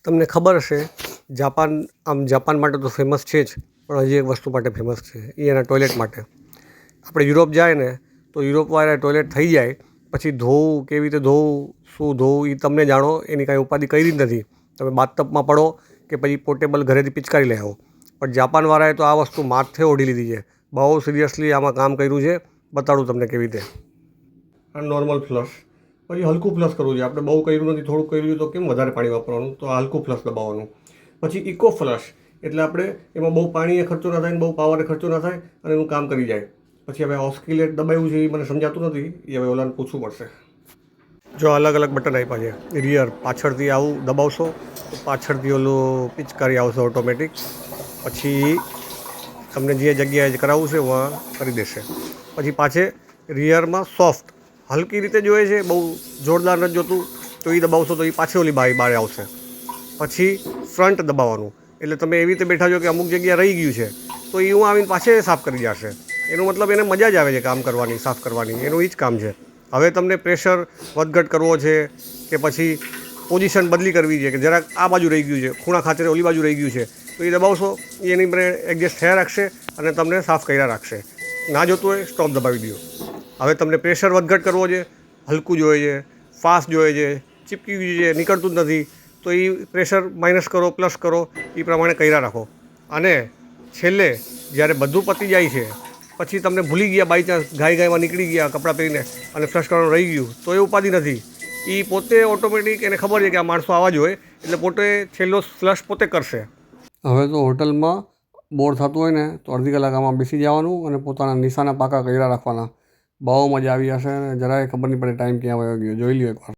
તમને ખબર હશે, જાપાન માટે તો ફેમસ છે જ, પણ હજી એક વસ્તુ માટે ફેમસ છે, એ એના ટોયલેટ માટે. આપણે યુરોપ જાય ને તો યુરોપવાળા ટોયલેટ થઈ જાય પછી ધોવું, કેવી રીતે ધોવું, શું ધોવું, એ તમને જાણો, એની કાંઈ ઉપાધિ કરી જ નથી. તમે બાથટબમાં પડો કે પછી પોર્ટેબલ ઘરેથી પિચકારી લઈ આવો. પણ જાપાનવાળાએ તો આ વસ્તુ માથે ઓઢી લીધી છે. બહુ સિરિયસલી આમાં કામ કર્યું છે. બતાડું તમને કેવી રીતે. આ નોર્મલ ફ્લશ, પછી હલકું ફ્લશ કરવું છે. આપણે બહુ કર્યું નથી, થોડુંક કર્યું તો કેમ વધારે પાણી વાપરવાનું, તો આ હલકું ફ્લશ દબાવવાનું. પછી ઇકો ફ્લશ, એટલે આપણે એમાં બહુ પાણીએ ખર્ચો ના થાય ને બહુ પાવરે ખર્ચો ના થાય અને એનું કામ કરી જાય. પછી હવે ઓસ્કિલેટ દબાવ્યું છે એ મને સમજાતું નથી, એ હવે ઓલાને પૂછવું પડશે. જો અલગ અલગ બટન આપ્યા છે. રિયર, પાછળથી આવું દબાવશો તો પાછળથી ઓલું પિચકારી આવશે ઓટોમેટિક. પછી તમને જે જગ્યાએ કરાવવું છે વहाँ કરી દેશે. પછી પાછે રિયરમાં સોફ્ટ, હલકી રીતે જોઈએ છે, બહુ જોરદાર નથી જોતું, તો એ દબાવશો તો એ પાછી ઓલી બારી બહાર આવશે. પછી ફ્રન્ટ દબાવવાનું, એટલે તમે એવી રીતે બેઠા છો કે અમુક જગ્યા રહી ગયું છે તો એ હું આવીને પાછે સાફ કરી જશે. એનો મતલબ એને મજા જ આવે છે કામ કરવાની, સાફ કરવાની, એનું એ જ કામ છે. હવે તમને પ્રેશર વધઘટ કરવો છે કે પછી પોઝિશન બદલી કરવી છે કે જરાક આ બાજુ રહી ગયું છે, ખૂણા ખાતે ઓલી બાજુ રહી ગયું છે, તો એ દબાવશો એ એની પર એડજસ્ટ થયા રાખશે અને તમને સાફ કર્યા રાખશે. ના જોતું હોય સ્ટોપ દબાવી દો. હવે તમને પ્રેશર વધઘટ કરવો છે, હલકું જોઈએ છે, ફાસ્ટ જોઈએ છે, ચીપકી ગયું છે, નીકળતું જ નથી, તો એ પ્રેશર માઇનસ કરો, પ્લસ કરો, એ પ્રમાણે કર્યા રાખો. અને છેલ્લે જ્યારે બધું પતી જાય છે પછી તમને ભૂલી ગયા, બાય ચાન્સ ગાયમાં નીકળી ગયા કપડાં પહેરીને અને ફ્લશ કરવાનું રહી ગયું, તો એ ઉપાધિ નથી. એ પોતે ઓટોમેટિક, એને ખબર છે કે આ માણસો આવા જ હોય, એટલે પોતે છેલ્લો ફ્લશ પોતે કરશે. હવે તો હોટલમાં બોર થતું હોય ને તો અડધી કલાક આમાં બેસી જવાનું અને પોતાના નિશાના પાકા કર્યા રાખવાના. બહુ મજા આવી હશે અને જરાય ખબર નહીં પડે ટાઈમ ક્યાં વયો ગયો. જોઈ લ્યો એકવાર.